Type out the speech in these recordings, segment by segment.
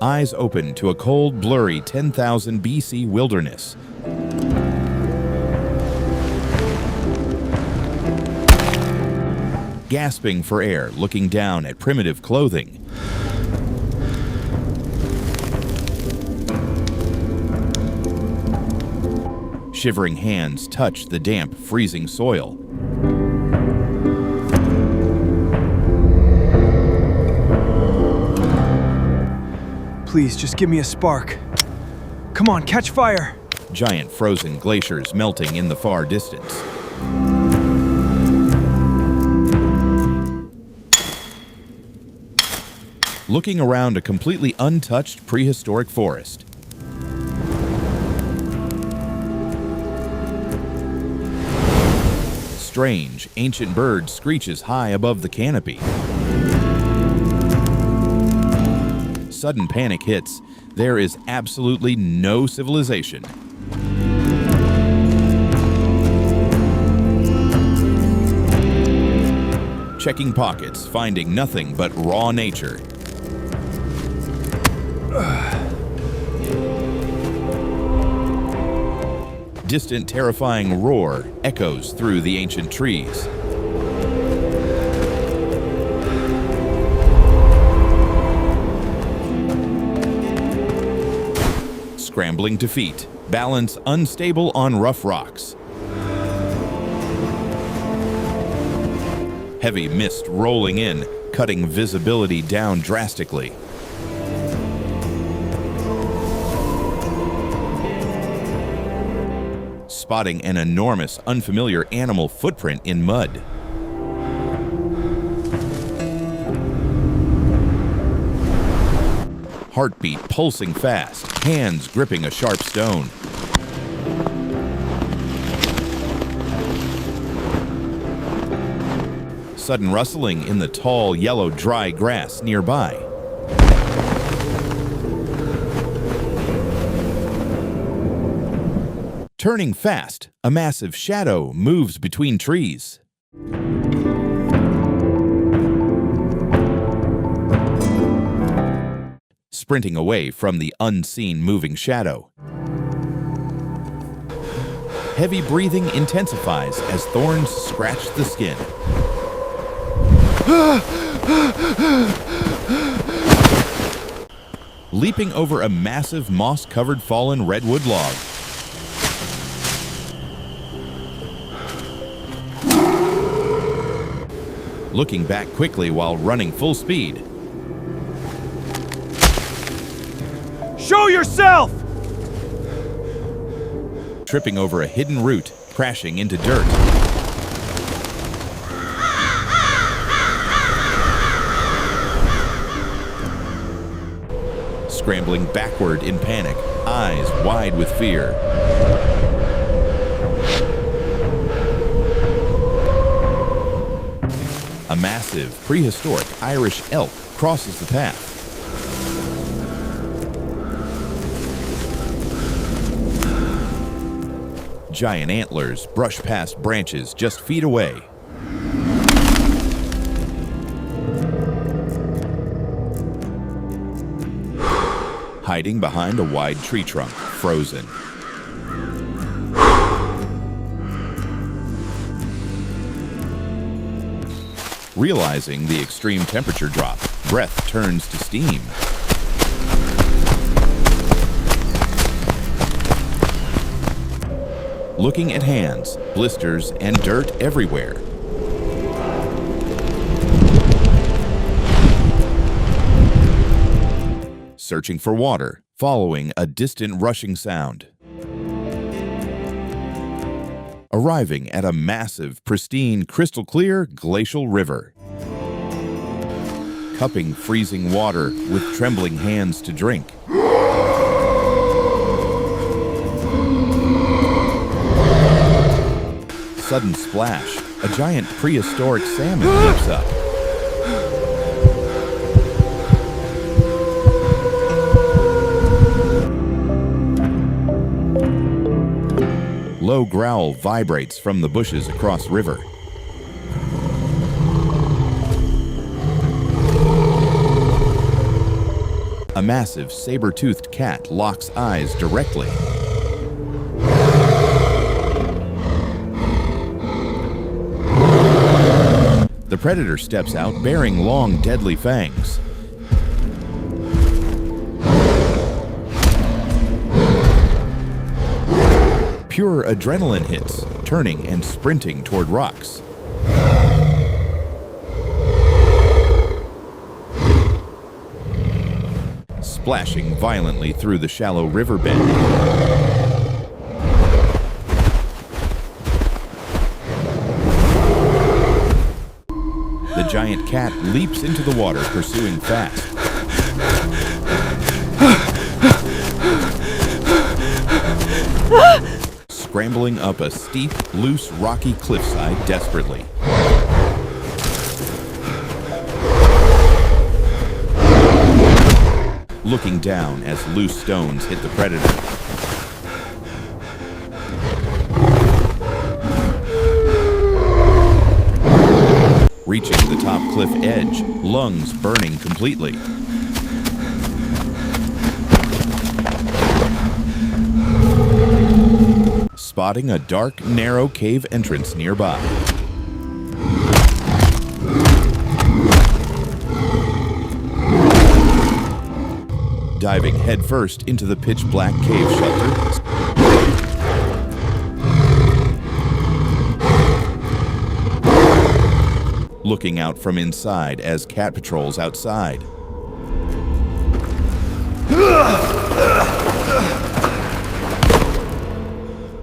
Eyes open to a cold, blurry 10,000 BC wilderness. Gasping for air, looking down at primitive clothing. Shivering hands touch the damp, freezing soil. Please, just give me a spark. Come on, catch fire! Giant frozen glaciers melting in the far distance. Looking around a completely untouched prehistoric forest. Strange, ancient bird screeches high above the canopy. Sudden panic hits. There is absolutely no civilization. Checking pockets, finding nothing but raw nature. Distant, terrifying roar echoes through the ancient trees. Scrambling to feet, balance unstable on rough rocks. Heavy mist rolling in, cutting visibility down drastically. Spotting an enormous, unfamiliar animal footprint in mud. Heartbeat pulsing fast, hands gripping a sharp stone. Sudden rustling in the tall, yellow, dry grass nearby. Turning fast, a massive shadow moves between trees. Sprinting away from the unseen moving shadow. Heavy breathing intensifies as thorns scratch the skin. Leaping over a massive moss-covered fallen redwood log. Looking back quickly while running full speed. Show yourself! Tripping over a hidden root, crashing into dirt. Scrambling backward in panic, eyes wide with fear. A massive, prehistoric Irish elk crosses the path. Giant antlers brush past branches just feet away. Hiding behind a wide tree trunk, frozen. Realizing the extreme temperature drop, breath turns to steam. Looking at hands, blisters, and dirt everywhere. Searching for water, following a distant rushing sound. Arriving at a massive, pristine, crystal-clear glacial river. Cupping freezing water with trembling hands to drink. Sudden splash, a giant prehistoric salmon leaps up. Low growl vibrates from the bushes across river. A massive saber-toothed cat locks eyes directly. The predator steps out bearing long, deadly fangs. Pure adrenaline hits, turning and sprinting toward rocks. Splashing violently through the shallow riverbed. The giant cat leaps into the water, pursuing fast. Scrambling up a steep, loose, rocky cliffside desperately. Looking down as loose stones hit the predator. Reaching the top cliff edge, lungs burning completely. Spotting a dark, narrow cave entrance nearby. Diving headfirst into the pitch-black cave shelter. Looking out from inside as cat patrols outside.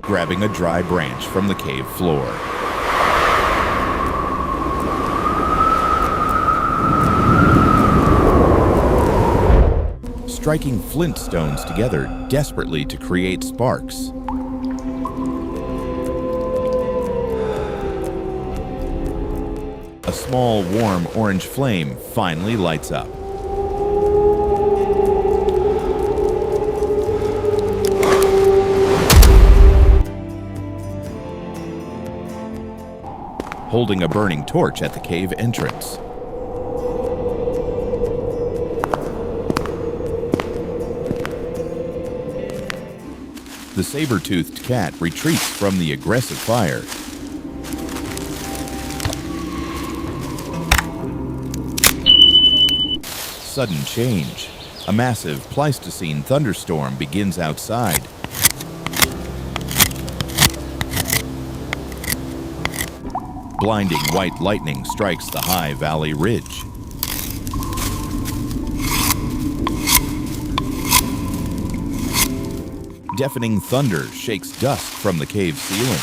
Grabbing a dry branch from the cave floor. Striking flint stones together desperately to create sparks. A small, warm orange flame finally lights up. Holding a burning torch at the cave entrance. The saber-toothed cat retreats from the aggressive fire. Sudden change. A massive Pleistocene thunderstorm begins outside. Blinding white lightning strikes the high valley ridge. Deafening thunder shakes dust from the cave ceiling.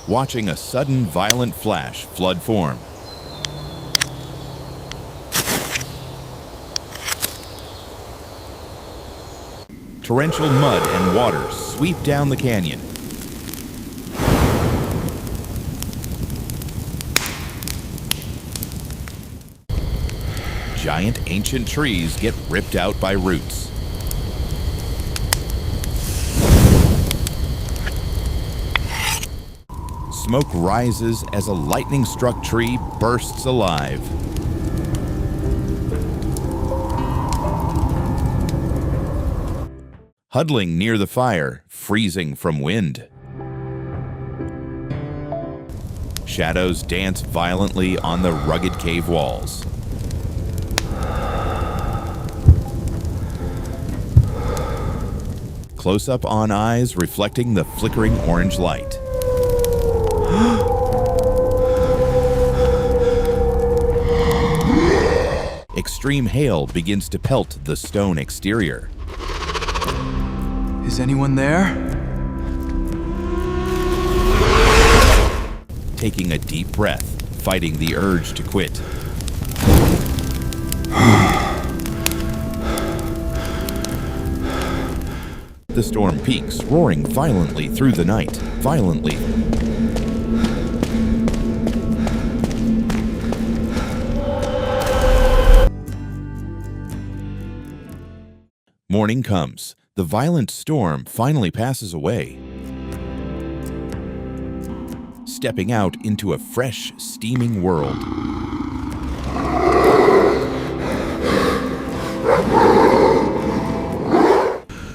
Watching a sudden violent flash flood form. Torrential mud and water sweep down the canyon. Giant ancient trees get ripped out by roots. Smoke rises as a lightning-struck tree bursts alive. Huddling near the fire, freezing from wind. Shadows dance violently on the rugged cave walls. Close-up on eyes reflecting the flickering orange light. extreme hail begins to pelt the stone exterior. Is anyone there? Taking a deep breath, fighting the urge to quit. The storm peaks, roaring violently through the night. Violently. Morning comes. The violent storm finally passes away. Stepping out into a fresh, steaming world.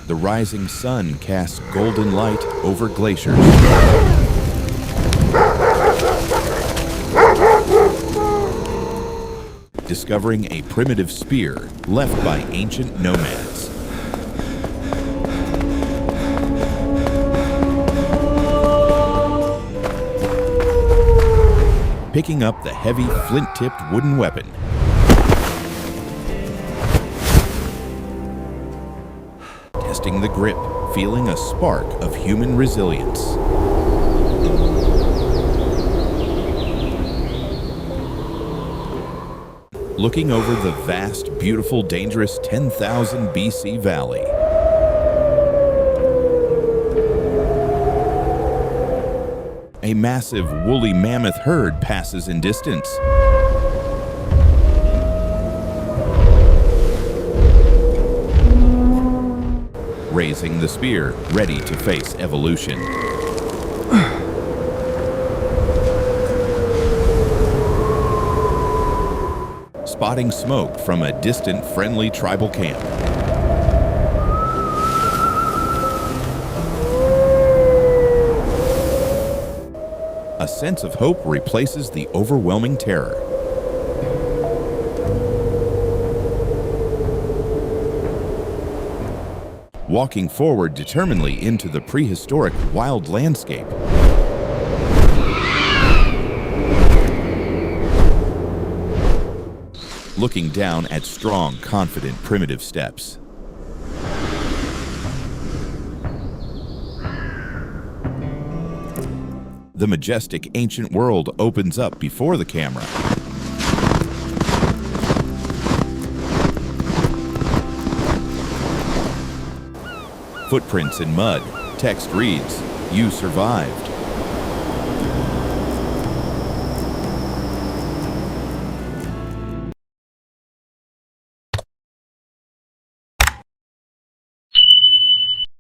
The rising sun casts golden light over glaciers. Discovering a primitive spear left by ancient nomads. Picking up the heavy flint-tipped wooden weapon. Testing the grip, feeling a spark of human resilience. Looking over the vast, beautiful, dangerous 10,000 BC valley. A massive woolly mammoth herd passes in distance. Raising the spear, ready to face evolution. Spotting smoke from a distant friendly tribal camp. A sense of hope replaces the overwhelming terror. Walking forward determinedly into the prehistoric wild landscape. Looking down at strong, confident, primitive steps. The majestic ancient world opens up before the camera. Footprints in mud. Text reads, "You survived."